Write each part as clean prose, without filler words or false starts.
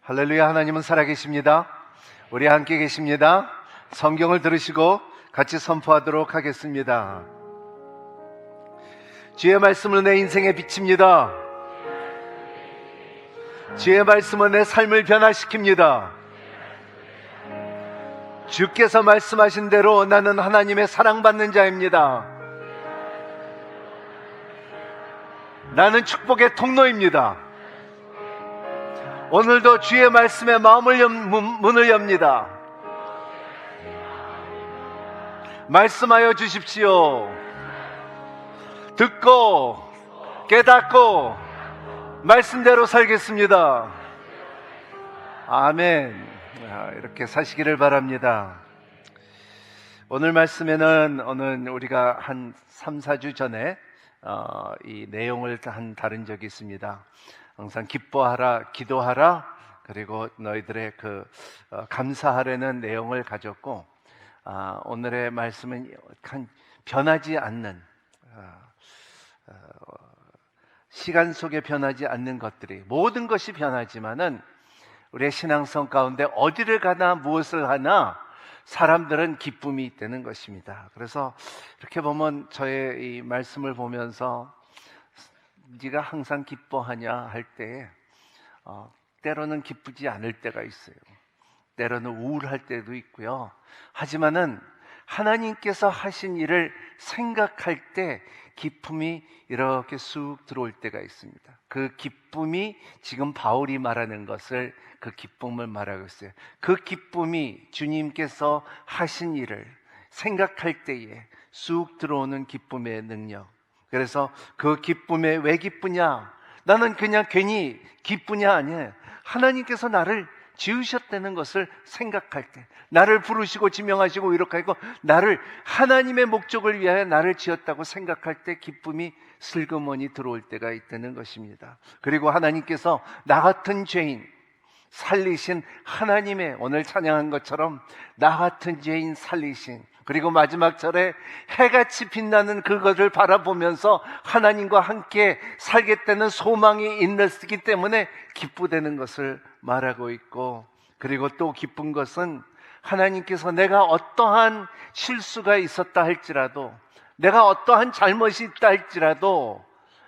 할렐루야. 하나님은 살아계십니다. 우리 함께 계십니다. 성경을 들으시고 같이 선포하도록 하겠습니다. 주의 말씀은 내 인생의 빛입니다. 주의 말씀은 내 삶을 변화시킵니다. 주께서 말씀하신 대로 나는 하나님의 사랑받는 자입니다. 나는 축복의 통로입니다. 오늘도 주의 말씀에 문을 엽니다. 말씀하여 주십시오. 듣고 깨닫고 말씀대로 살겠습니다. 아멘. 이렇게 사시기를 바랍니다. 오늘 말씀에는 오늘 우리가 한 3, 4주 전에 이 내용을 다룬 적이 있습니다. 항상 기뻐하라, 기도하라, 그리고 너희들의 감사하라는 내용을 가졌고, 오늘의 말씀은 변하지 않는, 시간 속에 변하지 않는 것들이, 모든 것이 변하지만은 우리의 신앙성 가운데 어디를 가나 무엇을 하나 사람들은 기쁨이 있다는 것입니다. 그래서 이렇게 보면 저의 이 말씀을 보면서 네가 항상 기뻐하냐 할 때 때로는 기쁘지 않을 때가 있어요. 때로는 우울할 때도 있고요. 하지만은 하나님께서 하신 일을 생각할 때 기쁨이 이렇게 쑥 들어올 때가 있습니다. 그 기쁨이 지금 바울이 말하는 것을, 그 기쁨을 말하고 있어요. 그 기쁨이 주님께서 하신 일을 생각할 때에 쑥 들어오는 기쁨의 능력. 그래서 그 기쁨에 왜 기쁘냐? 나는 그냥 괜히 기쁘냐? 아니에요. 하나님께서 나를 지으셨다는 것을 생각할 때, 나를 부르시고 지명하시고 이렇게 하고 나를 하나님의 목적을 위하여 나를 지었다고 생각할 때 기쁨이 슬그머니 들어올 때가 있다는 것입니다. 그리고 하나님께서 나 같은 죄인 살리신 하나님의, 오늘 찬양한 것처럼 나 같은 죄인 살리신, 그리고 마지막 절에 해같이 빛나는 그것을 바라보면서 하나님과 함께 살겠다는 소망이 있기 때문에 기쁘다는 것을 말하고 있고, 그리고 또 기쁜 것은 하나님께서 내가 어떠한 실수가 있었다 할지라도, 내가 어떠한 잘못이 있다 할지라도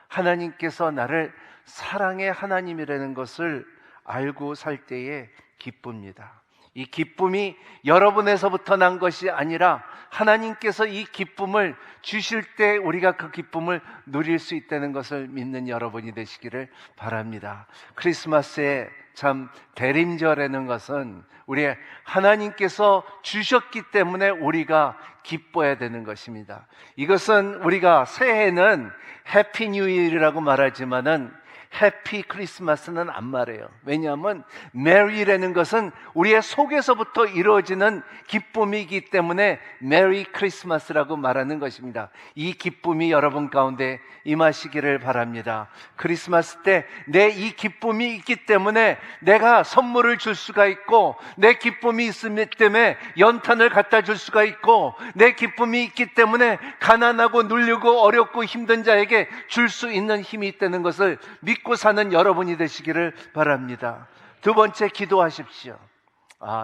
하나님께서 나를 사랑의 하나님이라는 것을 알고 살 때에 기쁩니다. 이 기쁨이 여러분에서부터 난 것이 아니라 하나님께서 이 기쁨을 주실 때 우리가 그 기쁨을 누릴 수 있다는 것을 믿는 여러분이 되시기를 바랍니다. 크리스마스에 참 대림절에는 것은 우리 하나님께서 주셨기 때문에 우리가 기뻐해야 되는 것입니다. 이것은 우리가 새해는 해피 뉴 이어라고 말하지만은 해피 크리스마스는 안 말해요. 왜냐하면 메리라는 것은 우리의 속에서부터 이루어지는 기쁨이기 때문에 메리 크리스마스라고 말하는 것입니다. 이 기쁨이 여러분 가운데 임하시기를 바랍니다. 크리스마스 때 내 이 기쁨이 있기 때문에 내가 선물을 줄 수가 있고, 내 기쁨이 있기 때문에 연탄을 갖다 줄 수가 있고, 내 기쁨이 있기 때문에 가난하고 눌리고 어렵고 힘든 자에게 줄 수 있는 힘이 있다는 것을 믿고 사는 여러분이 되시기를 바랍니다. 두 번째, 기도하십시오.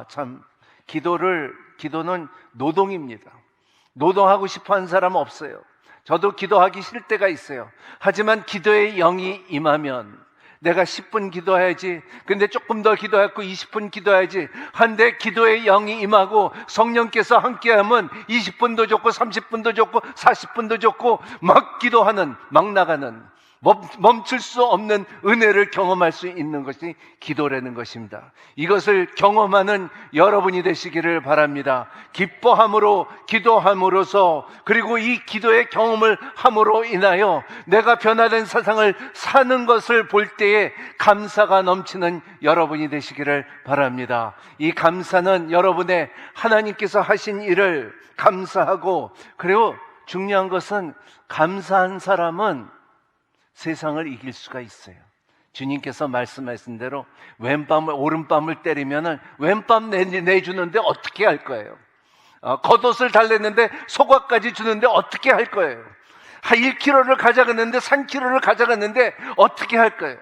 참 기도는 노동입니다. 노동하고 싶어 하는 사람은 없어요. 저도 기도하기 싫을 때가 있어요. 하지만 기도의 영이 임하면 내가 10분 기도해야지, 근데 조금 더 기도하고 20분 기도해야지 한데 기도의 영이 임하고 성령께서 함께하면 20분도 좋고 30분도 좋고 40분도 좋고 막 기도하는, 막 나가는, 멈출 수 없는 은혜를 경험할 수 있는 것이 기도라는 것입니다. 이것을 경험하는 여러분이 되시기를 바랍니다. 기뻐함으로 기도함으로써, 그리고 이 기도의 경험을 함으로 인하여 내가 변화된 세상을 사는 것을 볼 때에 감사가 넘치는 여러분이 되시기를 바랍니다. 이 감사는 여러분의 하나님께서 하신 일을 감사하고, 그리고 중요한 것은 감사한 사람은 세상을 이길 수가 있어요. 주님께서 말씀하신 대로 오른밤을 때리면은 왼밤 내주는데 어떻게 할 거예요? 겉옷을 달랬는데 속옷까지 주는데 어떻게 할 거예요? 1kg를 가져갔는데 3kg를 가져갔는데 어떻게 할 거예요?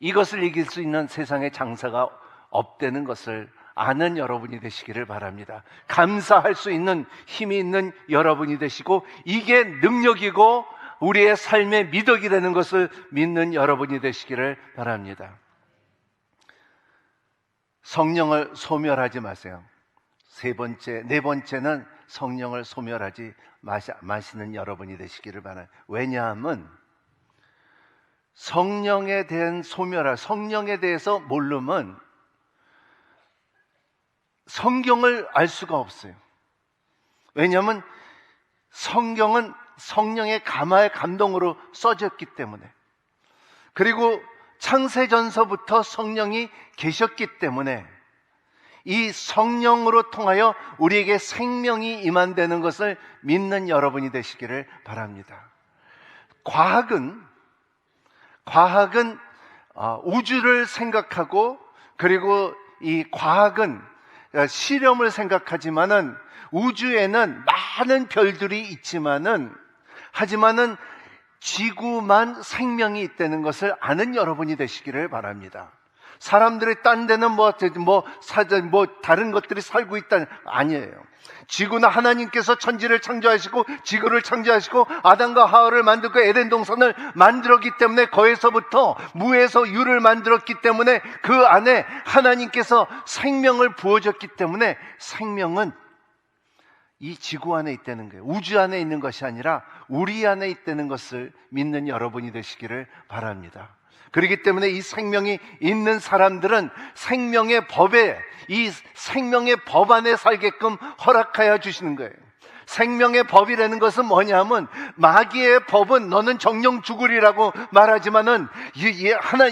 이것을 이길 수 있는 세상의 장사가 없다는 것을 아는 여러분이 되시기를 바랍니다. 감사할 수 있는 힘이 있는 여러분이 되시고, 이게 능력이고 우리의 삶의 미덕이 되는 것을 믿는 여러분이 되시기를 바랍니다. 성령을 소멸하지 마세요. 네 번째는 성령을 소멸하지 마시는 여러분이 되시기를 바랍니다. 왜냐하면 성령에 대한 성령에 대해서 모르면 성경을 알 수가 없어요. 왜냐하면 성경은 성령의 감동으로 써졌기 때문에, 그리고 창세전서부터 성령이 계셨기 때문에 이 성령으로 통하여 우리에게 생명이 임한다는 것을 믿는 여러분이 되시기를 바랍니다. 과학은 우주를 생각하고, 그리고 이 과학은 실험을 생각하지만은 우주에는 많은 별들이 있지만은, 하지만은 지구만 생명이 있다는 것을 아는 여러분이 되시기를 바랍니다. 사람들이 딴 데는 다른 것들이 살고 있다는, 아니에요. 지구는 하나님께서 천지를 창조하시고 지구를 창조하시고 아담과 하와를 만들고 에덴 동산을 만들었기 때문에, 거기서부터 무에서 유를 만들었기 때문에 그 안에 하나님께서 생명을 부어줬기 때문에 생명은 이 지구 안에 있다는 거예요. 우주 안에 있는 것이 아니라 우리 안에 있다는 것을 믿는 여러분이 되시기를 바랍니다. 그렇기 때문에 이 생명이 있는 사람들은 생명의 이 생명의 법 안에 살게끔 허락하여 주시는 거예요. 생명의 법이라는 것은 뭐냐면, 마귀의 법은 너는 정령 죽으리라고 말하지만은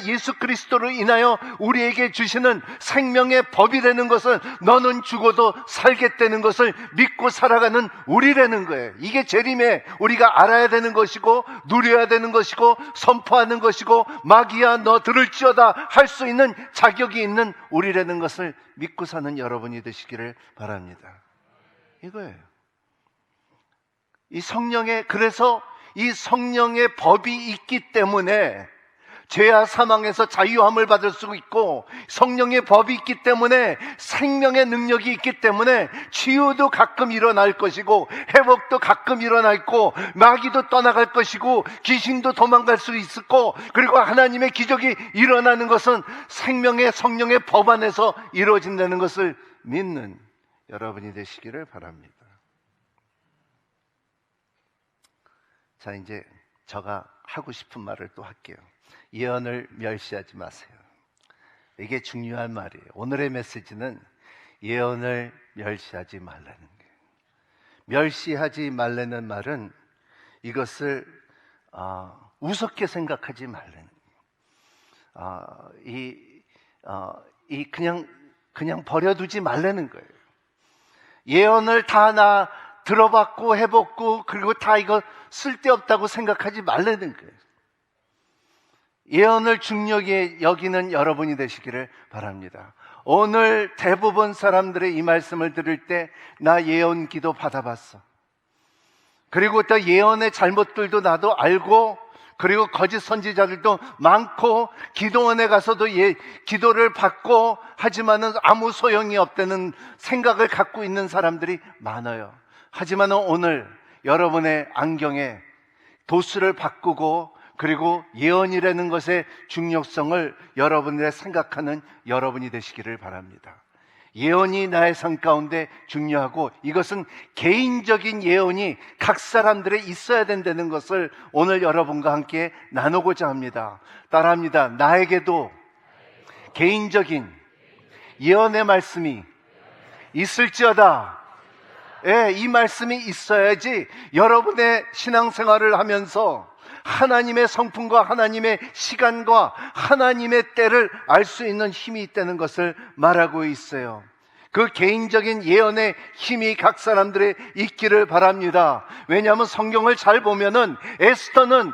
예수 그리스도로 인하여 우리에게 주시는 생명의 법이라는 것은 너는 죽어도 살겠다는 것을 믿고 살아가는 우리라는 거예요. 이게 재림에 우리가 알아야 되는 것이고 누려야 되는 것이고 선포하는 것이고, 마귀야 너 들을지어다 할 수 있는 자격이 있는 우리라는 것을 믿고 사는 여러분이 되시기를 바랍니다. 이거예요. 그래서 이 성령의 법이 있기 때문에 죄와 사망에서 자유함을 받을 수 있고, 성령의 법이 있기 때문에 생명의 능력이 있기 때문에 치유도 가끔 일어날 것이고 회복도 가끔 일어날 거고, 마귀도 떠나갈 것이고 귀신도 도망갈 수 있고, 그리고 하나님의 기적이 일어나는 것은 성령의 법 안에서 이루어진다는 것을 믿는 여러분이 되시기를 바랍니다. 자, 이제 제가 하고 싶은 말을 또 할게요. 예언을 멸시하지 마세요. 이게 중요한 말이에요. 오늘의 메시지는 예언을 멸시하지 말라는 거예요. 멸시하지 말라는 말은 이것을 우습게 생각하지 말라는 거예요. 그냥 버려두지 말라는 거예요. 예언을 다 들어봤고 해봤고 그리고 다 이거 쓸데없다고 생각하지 말라는 거예요. 예언을 중요하게 여기는 여러분이 되시기를 바랍니다. 오늘 대부분 사람들의 이 말씀을 들을 때 나 예언 기도 받아봤어. 그리고 또 예언의 잘못들도 나도 알고, 그리고 거짓 선지자들도 많고 기도원에 가서도 기도를 받고 하지만은 아무 소용이 없다는 생각을 갖고 있는 사람들이 많아요. 하지만 오늘 여러분의 안경에 도수를 바꾸고, 그리고 예언이라는 것의 중요성을 여러분들의 생각하는 여러분이 되시기를 바랍니다. 예언이 나의 삶 가운데 중요하고, 이것은 개인적인 예언이 각 사람들에 있어야 된다는 것을 오늘 여러분과 함께 나누고자 합니다. 따라합니다. 나에게도 개인적인 예언의 말씀이 있을지어다. 이 말씀이 있어야지 여러분의 신앙생활을 하면서 하나님의 성품과 하나님의 시간과 하나님의 때를 알 수 있는 힘이 있다는 것을 말하고 있어요. 그 개인적인 예언의 힘이 각 사람들의 있기를 바랍니다. 왜냐하면 성경을 잘 보면은 에스더는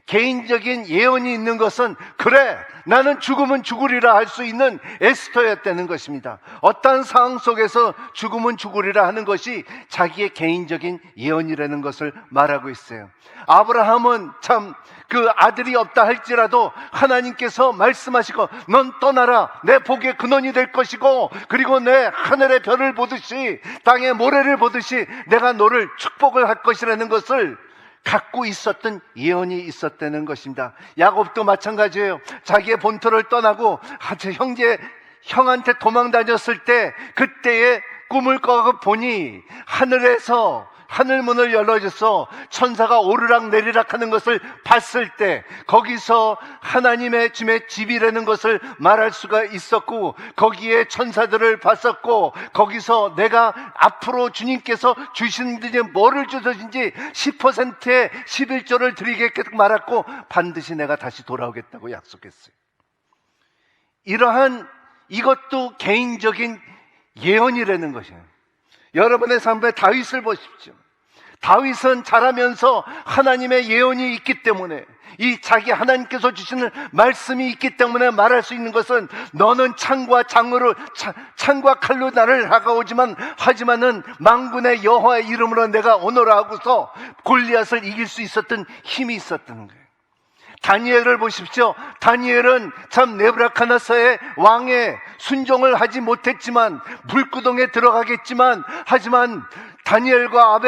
개인적인 예언이 있는 것은, 그래 나는 죽으면 죽으리라 할 수 있는 에스더였다는 것입니다. 어떠한 상황 속에서 죽으면 죽으리라 하는 것이 자기의 개인적인 예언이라는 것을 말하고 있어요. 아브라함은 참 그 아들이 없다 할지라도 하나님께서 말씀하시고 넌 떠나라, 내 복의 근원이 될 것이고, 그리고 내 하늘의 별을 보듯이 땅의 모래를 보듯이 내가 너를 축복을 할 것이라는 것을 갖고 있었던 예언이 있었다는 것입니다. 야곱도 마찬가지예요. 자기의 본토를 떠나고 형한테 도망 다녔을 때, 그때의 꿈을 꿔 보니 하늘에서 하늘문을 열어줘서 천사가 오르락 내리락 하는 것을 봤을 때, 거기서 하나님의 집이라는 것을 말할 수가 있었고, 거기에 천사들을 봤었고, 거기서 내가 앞으로 주님께서 주시는지 뭐를 주든지 10%의 11조를 드리겠다고 말했고, 반드시 내가 다시 돌아오겠다고 약속했어요. 이러한 이것도 개인적인 예언이라는 것이에요. 여러분의 삶에 다윗을 보십시오. 다윗은 자라면서 하나님의 예언이 있기 때문에, 이 자기 하나님께서 주시는 말씀이 있기 때문에 말할 수 있는 것은, 너는 창과 칼로 나를 하지만은 만군의 여호와의 이름으로 내가 오너라 하고서 골리앗을 이길 수 있었던 힘이 있었다는 거예요. 다니엘을 보십시오. 다니엘은 참 네부갓네살의 왕의 순종을 하지 못했지만, 불구덩에 들어가겠지만, 하지만 다니엘과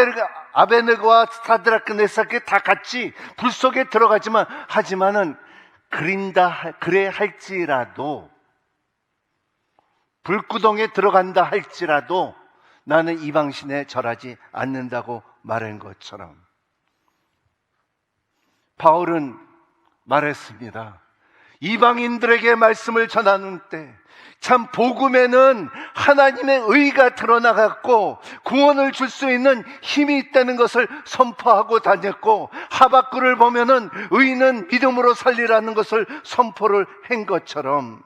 아베느고와 사드락 메삭이 다 같이 불 속에 들어가지만, 하지만은 그래 할지라도, 불구덩에 들어간다 할지라도 나는 이방신에 절하지 않는다고 말한 것처럼, 바울은 말했습니다. 이방인들에게 말씀을 전하는 때 참 복음에는 하나님의 의가 드러나갔고 구원을 줄 수 있는 힘이 있다는 것을 선포하고 다녔고, 하박국을 보면은 의는 믿음으로 살리라는 것을 선포를 한 것처럼,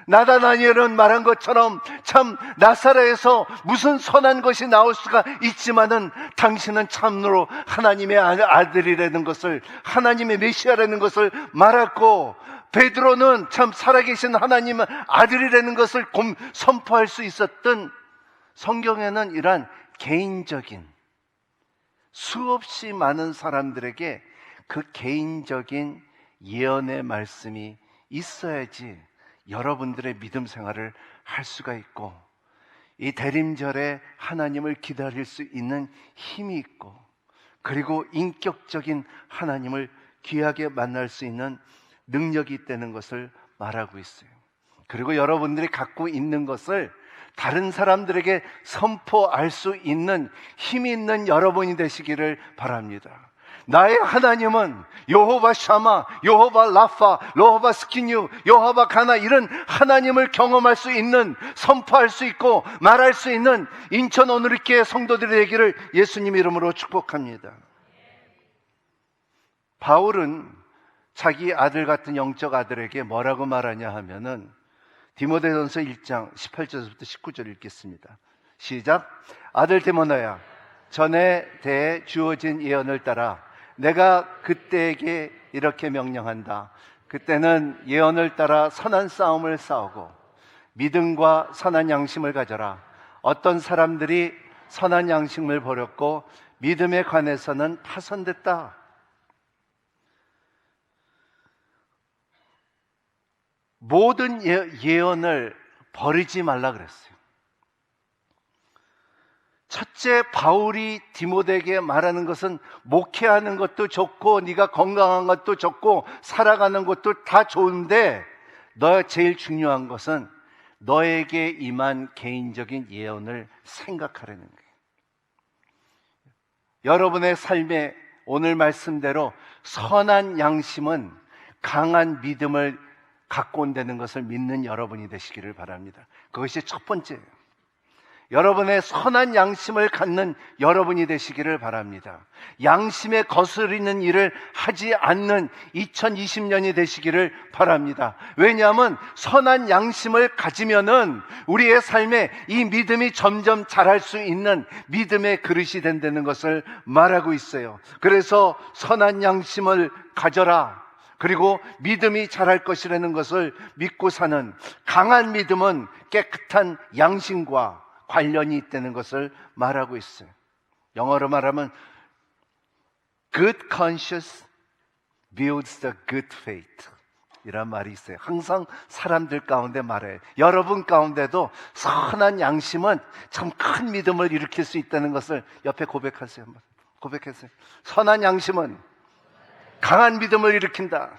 나다나엘은 말한 것처럼 참 나사렛에서 무슨 선한 것이 나올 수가 있지만은 당신은 참으로 하나님의 아들이라는 것을, 하나님의 메시아라는 것을 말했고, 베드로는 참 살아계신 하나님의 아들이라는 것을 선포할 수 있었던, 성경에는 이러한 개인적인, 수없이 많은 사람들에게 그 개인적인 예언의 말씀이 있어야지 여러분들의 믿음 생활을 할 수가 있고, 이 대림절에 하나님을 기다릴 수 있는 힘이 있고, 그리고 인격적인 하나님을 귀하게 만날 수 있는 능력이 있다는 것을 말하고 있어요. 그리고 여러분들이 갖고 있는 것을 다른 사람들에게 선포할 수 있는 힘이 있는 여러분이 되시기를 바랍니다. 나의 하나님은 여호와 샤마, 여호와 라파, 여호와 스키뉴, 여호와 가나, 이런 하나님을 경험할 수 있는, 선포할 수 있고 말할 수 있는 인천 오늘리교회 성도들이 되기를 예수님 이름으로 축복합니다. 바울은 자기 아들 같은 영적 아들에게 뭐라고 말하냐 하면은, 디모데전서 1장 18절부터 19절 읽겠습니다. 시작. 아들 디모나야, 전에 대해 주어진 예언을 따라 내가 그때에게 이렇게 명령한다. 그때는 예언을 따라 선한 싸움을 싸우고 믿음과 선한 양심을 가져라. 어떤 사람들이 선한 양심을 버렸고 믿음에 관해서는 파손됐다. 모든 예언을 버리지 말라 그랬어요. 첫째, 바울이 디모데에게 말하는 것은, 목회하는 것도 좋고 네가 건강한 것도 좋고 살아가는 것도 다 좋은데, 너 제일 중요한 것은 너에게 임한 개인적인 예언을 생각하라는 거예요. 여러분의 삶에 오늘 말씀대로 선한 양심은 강한 믿음을 갖고 온다는 것을 믿는 여러분이 되시기를 바랍니다. 그것이 첫 번째예요. 여러분의 선한 양심을 갖는 여러분이 되시기를 바랍니다. 양심에 거스르는 일을 하지 않는 2020년이 되시기를 바랍니다. 왜냐하면 선한 양심을 가지면은 우리의 삶에 이 믿음이 점점 자랄 수 있는 믿음의 그릇이 된다는 것을 말하고 있어요. 그래서 선한 양심을 가져라. 그리고 믿음이 자랄 것이라는 것을 믿고 사는 강한 믿음은 깨끗한 양심과 관련이 있다는 것을 말하고 있어요. 영어로 말하면 good conscience builds the good faith 이란 말이 있어요. 항상 사람들 가운데 말해요. 여러분 가운데도 선한 양심은 참 큰 믿음을 일으킬 수 있다는 것을 옆에 고백하세요. 고백하세요. 선한 양심은 강한 믿음을 일으킨다.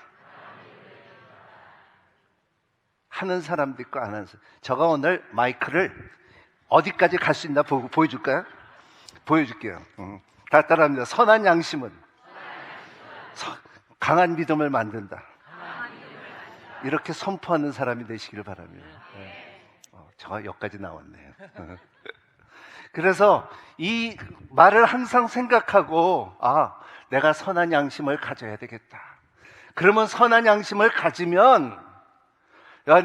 하는 사람도 있고 안 하는 사람. 제가 오늘 마이크를 어디까지 갈 수 있나 보여줄까요? 보여줄게요. 다 따라합니다. 선한 양심은 강한 믿음을 만든다. 이렇게 선포하는 사람이 되시기를 바랍니다. 제가 여기까지 나왔네요. 그래서 이 말을 항상 생각하고 내가 선한 양심을 가져야 되겠다. 그러면 선한 양심을 가지면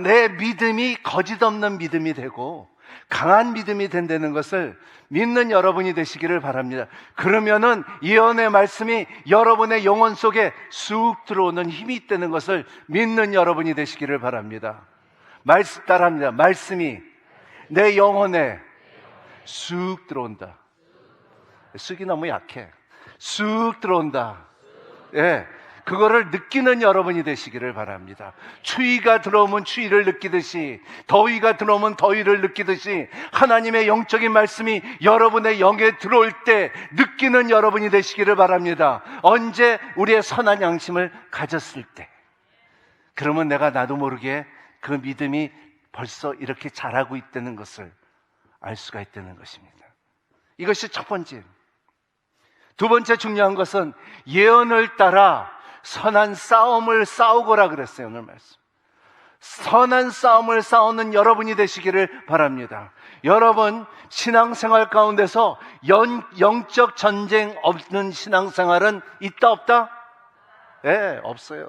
내 믿음이 거짓 없는 믿음이 되고 강한 믿음이 된다는 것을 믿는 여러분이 되시기를 바랍니다. 그러면은 예언의 말씀이 여러분의 영혼 속에 쑥 들어오는 힘이 있다는 것을 믿는 여러분이 되시기를 바랍니다. 말씀 따라합니다. 말씀이 내 영혼에 쑥 들어온다. 쑥이 너무 약해. 쑥 들어온다. 예. 그거를 느끼는 여러분이 되시기를 바랍니다. 추위가 들어오면 추위를 느끼듯이, 더위가 들어오면 더위를 느끼듯이 하나님의 영적인 말씀이 여러분의 영에 들어올 때 느끼는 여러분이 되시기를 바랍니다. 언제 우리의 선한 양심을 가졌을 때, 그러면 내가 나도 모르게 그 믿음이 벌써 이렇게 자라고 있다는 것을 알 수가 있다는 것입니다. 이것이 첫 번째. 두 번째 중요한 것은 예언을 따라 선한 싸움을 싸우거라 그랬어요. 오늘 말씀. 선한 싸움을 싸우는 여러분이 되시기를 바랍니다. 여러분 신앙생활 가운데서 영적 전쟁 없는 신앙생활은 있다 없다? 네, 없어요.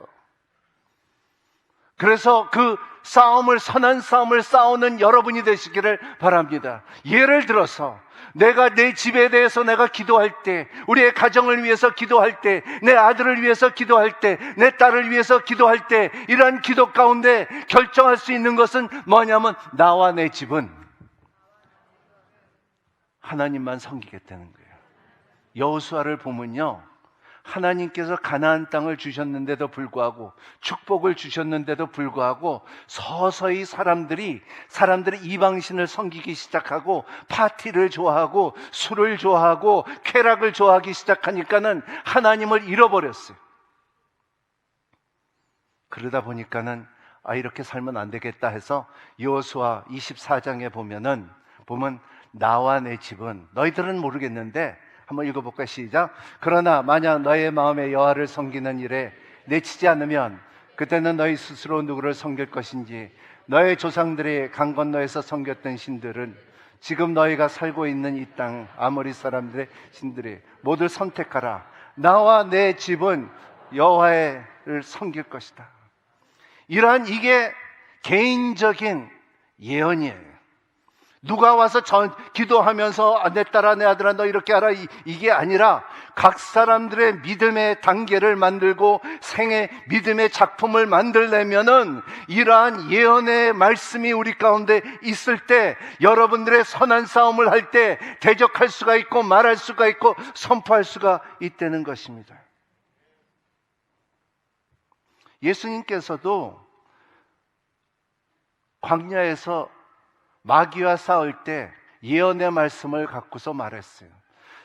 그래서 그 싸움을, 선한 싸움을 싸우는 여러분이 되시기를 바랍니다. 예를 들어서 내가 내 집에 대해서 내가 기도할 때, 우리의 가정을 위해서 기도할 때, 내 아들을 위해서 기도할 때, 내 딸을 위해서 기도할 때, 이러한 기도 가운데 결정할 수 있는 것은 뭐냐면 나와 내 집은 하나님만 섬기겠다는 거예요. 여호수아를 보면요, 하나님께서 가나안 땅을 주셨는데도 불구하고, 축복을 주셨는데도 불구하고 서서히 사람들이 이방신을 섬기기 시작하고 파티를 좋아하고 술을 좋아하고 쾌락을 좋아하기 시작하니까는 하나님을 잃어버렸어요. 그러다 보니까는 이렇게 살면 안 되겠다 해서 여호수아 24장에 보면 나와 내 집은, 너희들은 모르겠는데 한번 읽어볼까요? 시작. 그러나 만약 너의 마음에 여호와를 섬기는 일에 내치지 않으면 그때는 너희 스스로 누구를 섬길 것인지, 너의 조상들이 강 건너에서 섬겼던 신들은 지금 너희가 살고 있는 이 땅 아모리 사람들의 신들이 모두 선택하라. 나와 내 집은 여호와를 섬길 것이다. 이러한 이게 개인적인 예언이에요. 누가 와서 기도하면서 내 딸아 내 아들아 너 이렇게 하라, 이게 아니라 각 사람들의 믿음의 단계를 만들고 생의 믿음의 작품을 만들려면은 이러한 예언의 말씀이 우리 가운데 있을 때 여러분들의 선한 싸움을 할 때 대적할 수가 있고 말할 수가 있고 선포할 수가 있다는 것입니다. 예수님께서도 광야에서 마귀와 싸울 때 예언의 말씀을 갖고서 말했어요.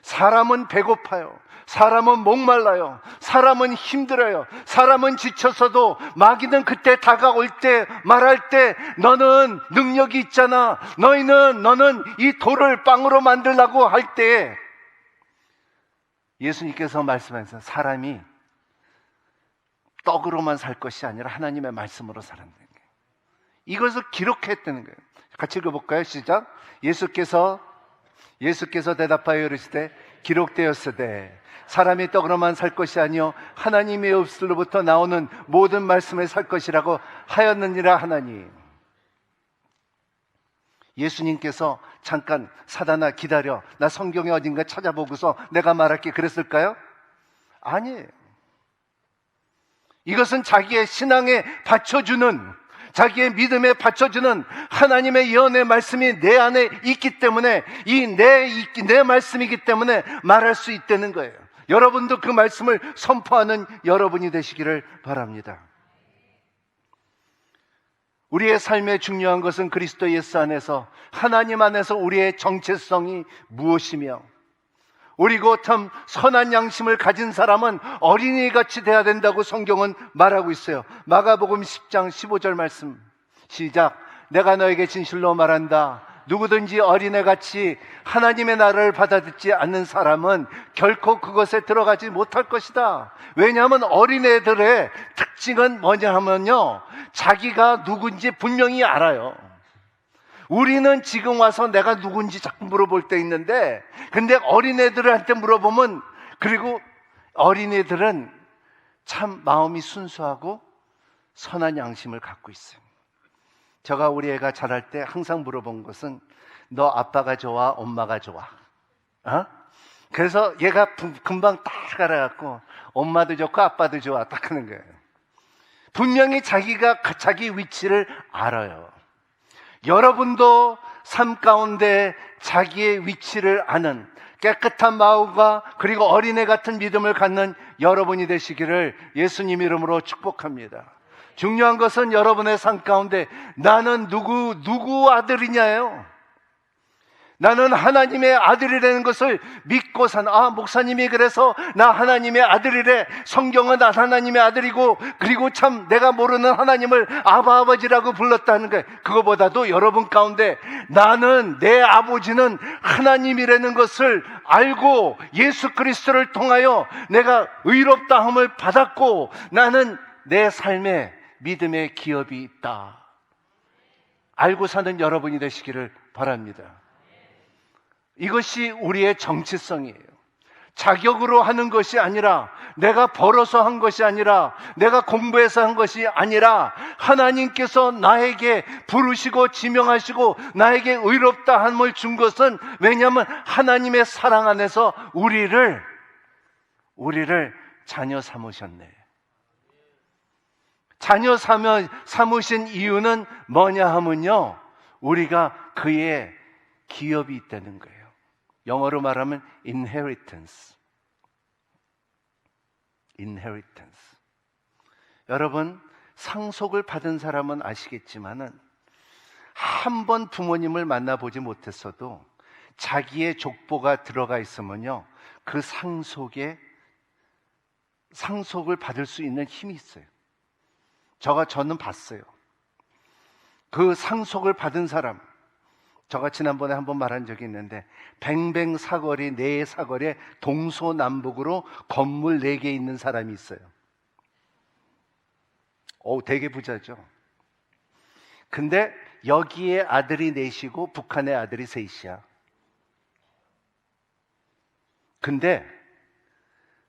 사람은 배고파요. 사람은 목말라요. 사람은 힘들어요. 사람은 지쳐서도 마귀는 그때 다가올 때 말할 때 너는 능력이 있잖아. 너는 이 돌을 빵으로 만들라고 할 때 예수님께서 말씀하셨어요. 사람이 떡으로만 살 것이 아니라 하나님의 말씀으로 살아야 돼요. 이것을 기록했다는 거예요. 같이 읽어볼까요? 시작. 예수께서 대답하여 이르시되 기록되었으되 사람이 떡으로만 살 것이 아니요 하나님의 입술로부터 나오는 모든 말씀에 살 것이라고 하였느니라 하나니. 예수님께서 잠깐 사단아 기다려, 나 성경에 어딘가 찾아보고서 내가 말할게 그랬을까요? 아니에요. 이것은 자기의 신앙에 받쳐주는, 자기의 믿음에 받쳐주는 하나님의 예언의 말씀이 내 안에 있기 때문에, 이 내 말씀이기 때문에 말할 수 있다는 거예요. 여러분도 그 말씀을 선포하는 여러분이 되시기를 바랍니다. 우리의 삶에 중요한 것은 그리스도 예수 안에서, 하나님 안에서 우리의 정체성이 무엇이며, 그리고 참 선한 양심을 가진 사람은 어린이같이 돼야 된다고 성경은 말하고 있어요. 마가복음 10장 15절 말씀 시작. 내가 너에게 진실로 말한다. 누구든지 어린애같이 하나님의 나라를 받아듣지 않는 사람은 결코 그것에 들어가지 못할 것이다. 왜냐하면 어린애들의 특징은 뭐냐 하면요, 자기가 누군지 분명히 알아요. 우리는 지금 와서 내가 누군지 자꾸 물어볼 때 있는데, 근데 어린애들한테 물어보면, 그리고 어린애들은 참 마음이 순수하고 선한 양심을 갖고 있어요. 제가 우리 애가 자랄 때 항상 물어본 것은, 너 아빠가 좋아, 엄마가 좋아? 그래서 얘가 금방 딱 알아갖고 엄마도 좋고 아빠도 좋아 딱 하는 거예요. 분명히 자기가 자기 위치를 알아요. 여러분도 삶 가운데 자기의 위치를 아는 깨끗한 마음과 그리고 어린애 같은 믿음을 갖는 여러분이 되시기를 예수님 이름으로 축복합니다. 중요한 것은 여러분의 삶 가운데 나는 누구 아들이냐요? 나는 하나님의 아들이라는 것을 믿고 목사님이 그래서 나 하나님의 아들이래. 성경은 나 하나님의 아들이고, 그리고 참 내가 모르는 하나님을 아버지라고 불렀다는 거예요. 그거보다도 여러분 가운데 나는, 내 아버지는 하나님이라는 것을 알고 예수 그리스도를 통하여 내가 의롭다함을 받았고, 나는 내 삶에 믿음의 기업이 있다. 알고 사는 여러분이 되시기를 바랍니다. 이것이 우리의 정체성이에요. 자격으로 하는 것이 아니라, 내가 벌어서 한 것이 아니라, 내가 공부해서 한 것이 아니라, 하나님께서 나에게 부르시고 지명하시고 나에게 의롭다함을 준 것은, 왜냐하면 하나님의 사랑 안에서 우리를 자녀 삼으셨네. 자녀 삼으신 이유는 뭐냐 하면요, 우리가 그의 기업이 있다는 거예요. 영어로 말하면 inheritance. 여러분, 상속을 받은 사람은 아시겠지만은, 한 번 부모님을 만나보지 못했어도 자기의 족보가 들어가 있으면요, 그 상속을 받을 수 있는 힘이 있어요. 저는 봤어요. 그 상속을 받은 사람, 제가 지난번에 한번 말한 적이 있는데, 뱅뱅 사거리, 네 사거리에 동서남북으로 건물 4개 있는 사람이 있어요. 되게 부자죠. 근데 여기에 아들이 4이고 북한에 아들이 3이야. 근데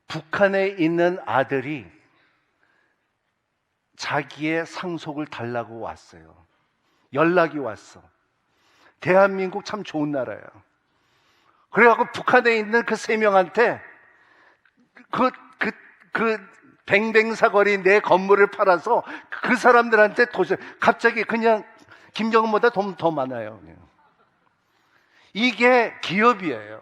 북한에 있는 아들이 자기의 상속을 달라고 왔어요. 연락이 왔어. 대한민국 참 좋은 나라예요. 그래갖고 북한에 있는 그 3명한테 그 뱅뱅사거리 내 건물을 팔아서 그 사람들한테 갑자기 그냥 김정은보다 돈 더 많아요. 이게 기업이에요.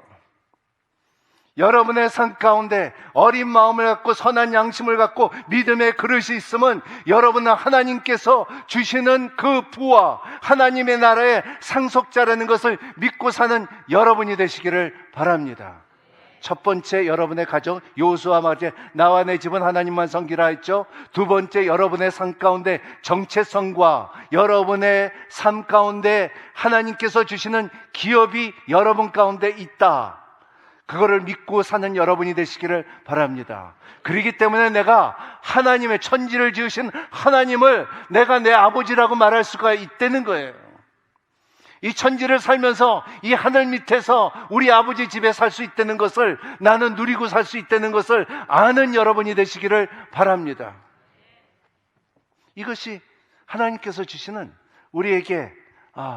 여러분의 삶 가운데 어린 마음을 갖고 선한 양심을 갖고 믿음의 그릇이 있으면, 여러분은 하나님께서 주시는 그 부와 하나님의 나라의 상속자라는 것을 믿고 사는 여러분이 되시기를 바랍니다. 첫 번째, 여러분의 가정, 여호수아 말에 나와 내 집은 하나님만 섬기라 했죠. 두 번째, 여러분의 삶 가운데 정체성과 여러분의 삶 가운데 하나님께서 주시는 기업이 여러분 가운데 있다. 그거를 믿고 사는 여러분이 되시기를 바랍니다. 그렇기 때문에 내가 하나님의, 천지를 지으신 하나님을 내가 내 아버지라고 말할 수가 있다는 거예요. 이 천지를 살면서 이 하늘 밑에서 우리 아버지 집에 살 수 있다는 것을, 나는 누리고 살 수 있다는 것을 아는 여러분이 되시기를 바랍니다. 이것이 하나님께서 주시는 우리에게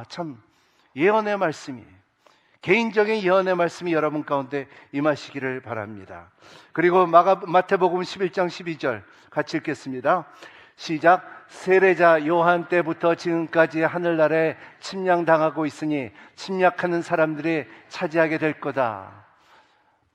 참 예언의 말씀이에요. 개인적인 예언의 말씀이 여러분 가운데 임하시기를 바랍니다. 그리고 마태복음 11장 12절 같이 읽겠습니다. 시작. 세례자 요한 때부터 지금까지 하늘나라에 침략당하고 있으니 침략하는 사람들이 차지하게 될 거다.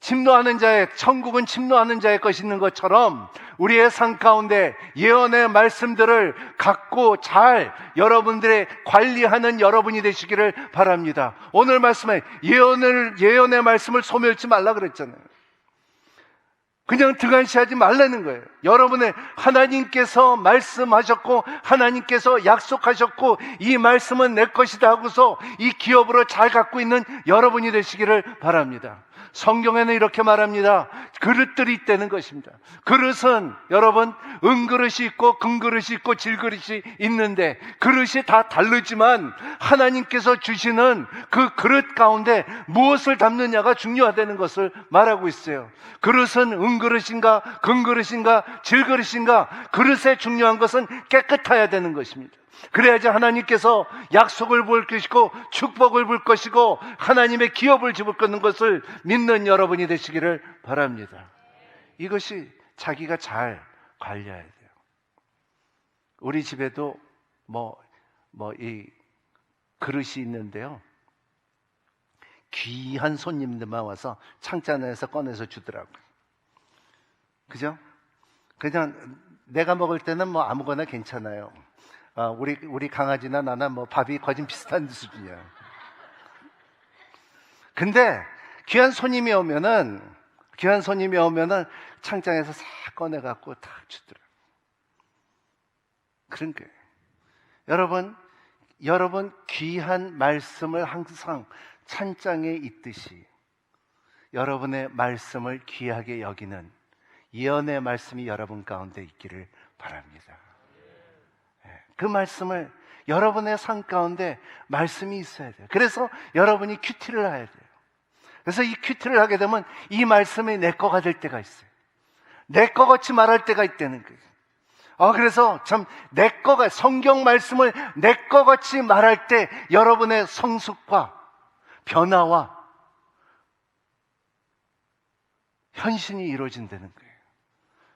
침노하는 자의, 천국은 침노하는 자의 것이 있는 것처럼 우리의 삶 가운데 예언의 말씀들을 갖고 잘 여러분들의 관리하는 여러분이 되시기를 바랍니다. 오늘 말씀에 예언의 말씀을 소멸치 말라 그랬잖아요. 그냥 등한시하지 말라는 거예요. 여러분의 하나님께서 말씀하셨고 하나님께서 약속하셨고 이 말씀은 내 것이다 하고서 이 기업으로 잘 갖고 있는 여러분이 되시기를 바랍니다. 성경에는 이렇게 말합니다. 그릇들이 있다는 것입니다. 그릇은 여러분 은그릇이 있고 금그릇이 있고 질그릇이 있는데 그릇이 다 다르지만 하나님께서 주시는 그 그릇 가운데 무엇을 담느냐가 중요하다는 것을 말하고 있어요. 그릇은 은그릇인가 금그릇인가 질그릇인가, 그릇의 중요한 것은 깨끗해야 되는 것입니다. 그래야지 하나님께서 약속을 볼 것이고 축복을 볼 것이고 하나님의 기업을 집을 거는 것을 믿는 여러분이 되시기를 바랍니다. 이것이 자기가 잘 관리해야 돼요. 우리 집에도 이 그릇이 있는데요, 귀한 손님들만 와서 창자에서 꺼내서 주더라고요. 그죠? 그냥 내가 먹을 때는 뭐 아무거나 괜찮아요. 우리 강아지나 나나 뭐 밥이 거진 비슷한 수준이야. 근데 귀한 손님이 오면은 창장에서 싹 꺼내갖고 다 주더라. 그런 거예요. 여러분 귀한 말씀을 항상 찬장에 있듯이 여러분의 말씀을 귀하게 여기는 예언의 말씀이 여러분 가운데 있기를 바랍니다. 그 말씀을 여러분의 삶 가운데 말씀이 있어야 돼요. 그래서 여러분이 큐티를 해야 돼요. 그래서 이 큐티를 하게 되면 이 말씀이 내 거가 될 때가 있어요. 내 거 같이 말할 때가 있다는 거예요. 그래서 참 내 거가, 성경 말씀을 내 거 같이 말할 때 여러분의 성숙과 변화와 현신이 이루어진다는 거예요.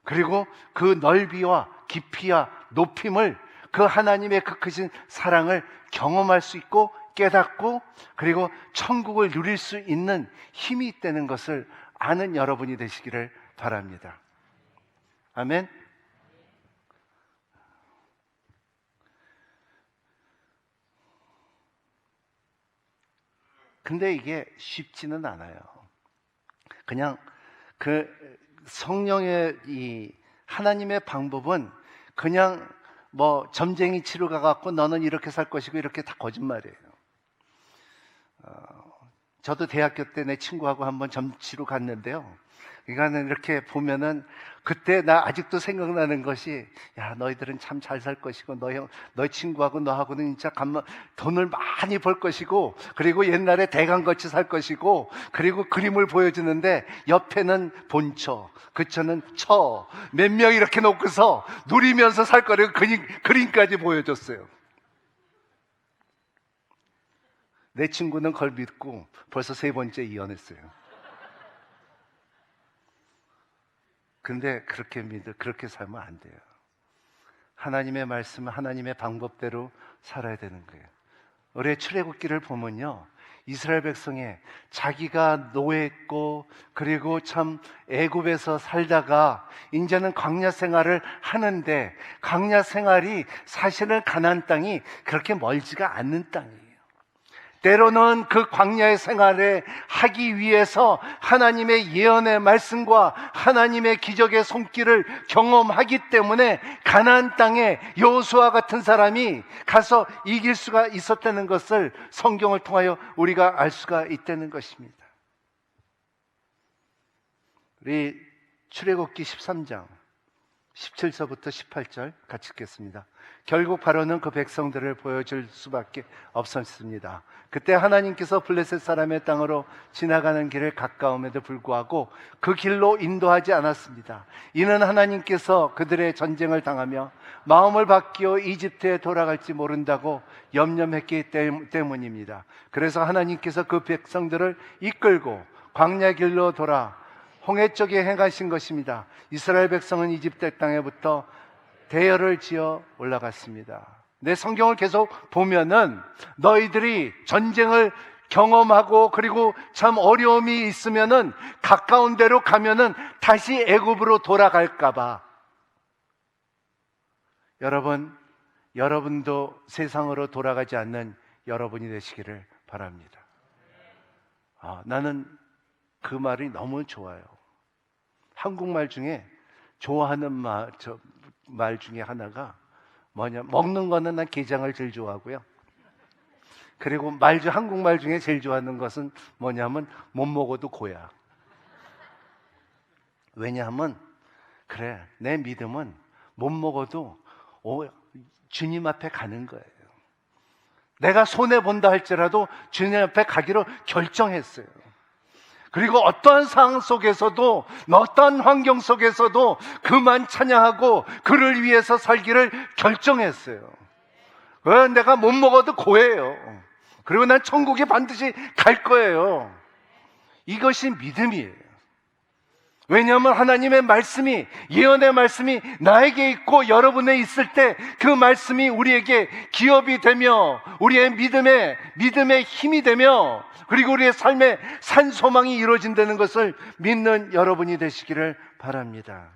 그리고 그 넓이와 깊이와 높임을, 그 하나님의 그 크신 사랑을 경험할 수 있고 깨닫고 그리고 천국을 누릴 수 있는 힘이 있다는 것을 아는 여러분이 되시기를 바랍니다. 아멘. 근데 이게 쉽지는 않아요. 그냥 그 성령의 이 하나님의 방법은 그냥 뭐 점쟁이 치러 가갖고 너는 이렇게 살 것이고 이렇게 다 거짓말이에요. 저도 대학교 때 내 친구하고 한번 점치러 갔는데요. 그러니까 이렇게 보면은 그때 나 아직도 생각나는 것이, 야, 너희들은 참 잘 살 것이고 너희 친구하고 너하고는 진짜 돈을 많이 벌 것이고 그리고 옛날에 대강같이 살 것이고 그리고 그림을 보여주는데 옆에는 본처, 그처는 처, 몇 명 이렇게 놓고서 누리면서 살 거라고 그림까지 보여줬어요. 내 친구는 그걸 믿고 벌써 3번째 이혼했어요. 근데 그렇게 살면 안 돼요. 하나님의 말씀, 하나님의 방법대로 살아야 되는 거예요. 올해 출애굽기를 보면요, 이스라엘 백성에 자기가 노예했고 그리고 참 애굽에서 살다가 이제는 광야 생활을 하는데, 광야 생활이 사실은 가나안 땅이 그렇게 멀지가 않는 땅이에요. 때로는 그 광야의 생활을 하기 위해서 하나님의 예언의 말씀과 하나님의 기적의 손길을 경험하기 때문에 가나안 땅에 여호수아 같은 사람이 가서 이길 수가 있었다는 것을 성경을 통하여 우리가 알 수가 있다는 것입니다. 우리 출애굽기 13장 17절부터 18절 같이 읽겠습니다. 결국 바로는 그 백성들을 보여줄 수밖에 없었습니다. 그때 하나님께서 블레셋 사람의 땅으로 지나가는 길을 가까움에도 불구하고 그 길로 인도하지 않았습니다. 이는 하나님께서 그들의 전쟁을 당하며 마음을 바뀌어 이집트에 돌아갈지 모른다고 염려했기 때문입니다. 그래서 하나님께서 그 백성들을 이끌고 광야 길로 돌아 홍해 쪽에 행하신 것입니다. 이스라엘 백성은 이집트 땅에부터 대열을 지어 올라갔습니다. 내 성경을 계속 보면은 너희들이 전쟁을 경험하고 그리고 참 어려움이 있으면은 가까운 데로 가면은 다시 애굽으로 돌아갈까봐. 여러분도 세상으로 돌아가지 않는 여러분이 되시기를 바랍니다. 나는 그 말이 너무 좋아요. 한국말 중에 좋아하는 말 중에 하나가 먹는 거는 난 게장을 제일 좋아하고요. 그리고 한국말 중에 제일 좋아하는 것은 뭐냐면 못 먹어도 고야. 왜냐하면 그래, 내 믿음은 못 먹어도 주님 앞에 가는 거예요. 내가 손해본다 할지라도 주님 앞에 가기로 결정했어요. 그리고 어떠한 상황 속에서도 어떠한 환경 속에서도 그만 찬양하고 그를 위해서 살기를 결정했어요. 내가 못 먹어도 고해요. 그리고 난 천국에 반드시 갈 거예요. 이것이 믿음이에요. 왜냐하면 하나님의 말씀이, 예언의 말씀이 나에게 있고 여러분에 있을 때 그 말씀이 우리에게 기업이 되며 우리의 믿음의 힘이 되며 그리고 우리의 삶의 산소망이 이루어진다는 것을 믿는 여러분이 되시기를 바랍니다.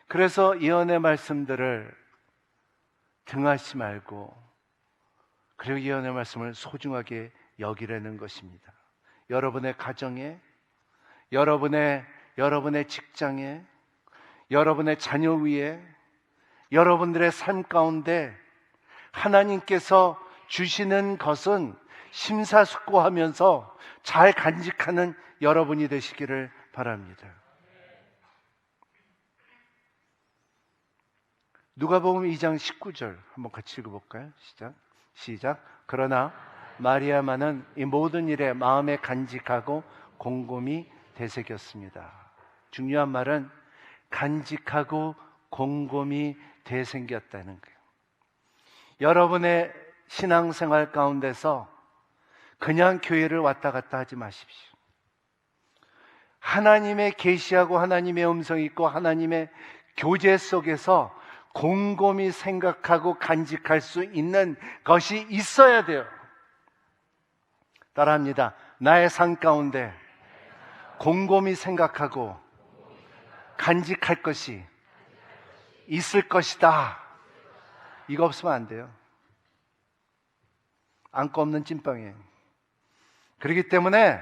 그래서 예언의 말씀들을 등하지 말고 그리고 예언의 말씀을 소중하게 여기려는 것입니다. 여러분의 가정에, 여러분의 직장에, 여러분의 자녀 위에, 여러분들의 삶 가운데 하나님께서 주시는 것은 심사숙고하면서 잘 간직하는 여러분이 되시기를 바랍니다. 누가복음 2장 19절 한번 같이 읽어볼까요? 시작. 그러나 마리아만은 이 모든 일에 마음에 간직하고 곰곰이 되새겼습니다. 중요한 말은 간직하고 곰곰이 되새겼다는 거예요. 여러분의 신앙생활 가운데서 그냥 교회를 왔다 갔다 하지 마십시오. 하나님의 계시하고 하나님의 음성이 있고 하나님의 교제 속에서 곰곰이 생각하고 간직할 수 있는 것이 있어야 돼요. 따라합니다. 나의 삶 가운데 곰곰이 생각하고 간직할 것이 있을 것이다. 이거 없으면 안 돼요. 안고 없는 찐빵이에요. 그렇기 때문에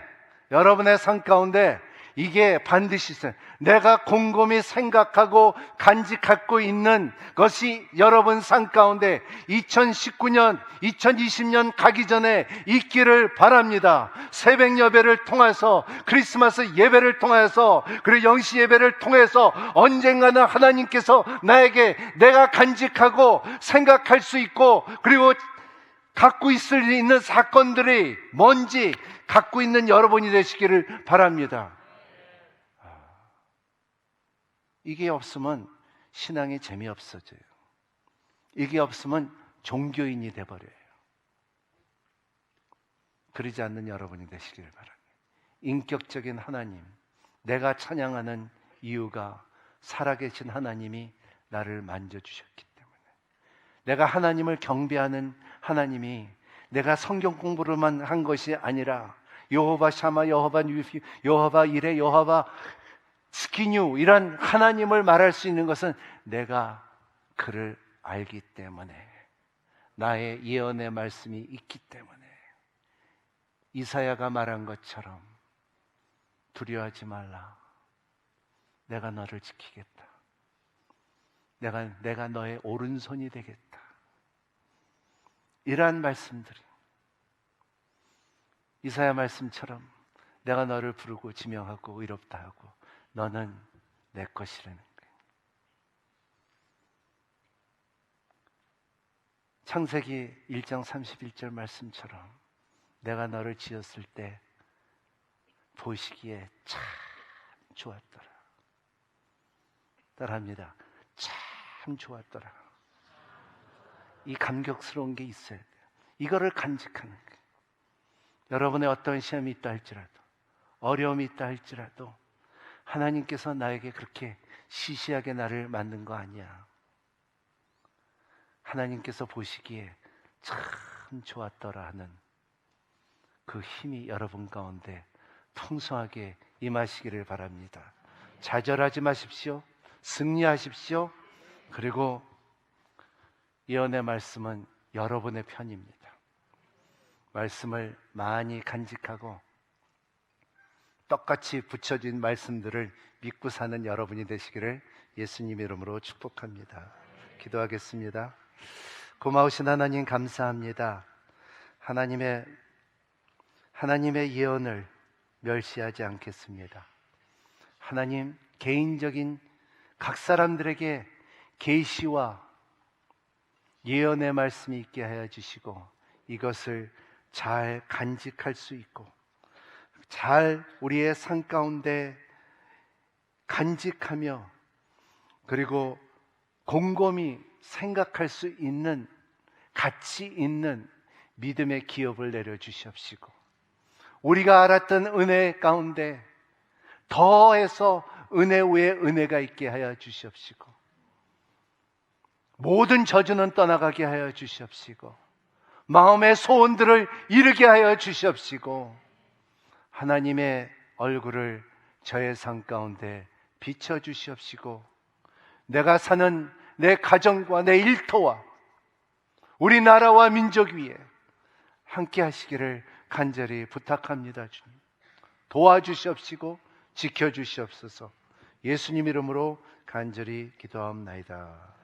여러분의 삶 가운데 이게 반드시 있어요. 내가 곰곰이 생각하고 간직하고 있는 것이 여러분 삶 가운데 2019년, 2020년 가기 전에 있기를 바랍니다. 새벽 예배를 통해서, 크리스마스 예배를 통해서, 그리고 영시 예배를 통해서 언젠가는 하나님께서 나에게 내가 간직하고 생각할 수 있고 그리고 갖고 있을 수 있는 사건들이 뭔지 갖고 있는 여러분이 되시기를 바랍니다. 이게 없으면 신앙이 재미없어져요. 이게 없으면 종교인이 돼버려요. 그러지 않는 여러분이 되시기를 바랍니다. 인격적인 하나님, 내가 찬양하는 이유가 살아계신 하나님이 나를 만져주셨기 때문에, 내가 하나님을 경배하는 하나님이 내가 성경 공부로만 한 것이 아니라 여호와 샤마, 여호와 뉴피, 여호와 이레, 여호와 스키뉴 이런 하나님을 말할 수 있는 것은 내가 그를 알기 때문에, 나의 예언의 말씀이 있기 때문에, 이사야가 말한 것처럼 두려워하지 말라. 내가 너를 지키겠다. 내가 너의 오른손이 되겠다. 이러한 말씀들이 이사야 말씀처럼 내가 너를 부르고 지명하고 의롭다 하고 너는 내 것이라는 거예요. 창세기 1장 31절 말씀처럼 내가 너를 지었을 때 보시기에 참 좋았더라. 따라합니다. 참 좋았더라. 이 감격스러운 게 있어야 돼요. 이거를 간직하는 거예요. 여러분의 어떤 시험이 있다 할지라도, 어려움이 있다 할지라도 하나님께서 나에게 그렇게 시시하게 나를 만든 거 아니야. 하나님께서 보시기에 참 좋았더라 하는 그 힘이 여러분 가운데 풍성하게 임하시기를 바랍니다. 좌절하지 마십시오. 승리하십시오. 그리고 예언의 말씀은 여러분의 편입니다. 말씀을 많이 간직하고 떡같이 붙여진 말씀들을 믿고 사는 여러분이 되시기를 예수님 이름으로 축복합니다. 기도하겠습니다. 고마우신 하나님 감사합니다. 하나님의 예언을 멸시하지 않겠습니다. 하나님, 개인적인 각 사람들에게 계시와 예언의 말씀이 있게 하여 주시고 이것을 잘 간직할 수 있고 잘 우리의 삶 가운데 간직하며 그리고 곰곰이 생각할 수 있는 가치 있는 믿음의 기업을 내려주시옵시고 우리가 알았던 은혜 가운데 더해서 은혜 위에 은혜가 있게 하여 주시옵시고 모든 저주는 떠나가게 하여 주시옵시고 마음의 소원들을 이루게 하여 주시옵시고 하나님의 얼굴을 저의 삶 가운데 비춰 주시옵시고 내가 사는 내 가정과 내 일터와 우리나라와 민족 위에 함께 하시기를 간절히 부탁합니다. 주님 도와주시옵시고 지켜주시옵소서. 예수님 이름으로 간절히 기도하옵나이다.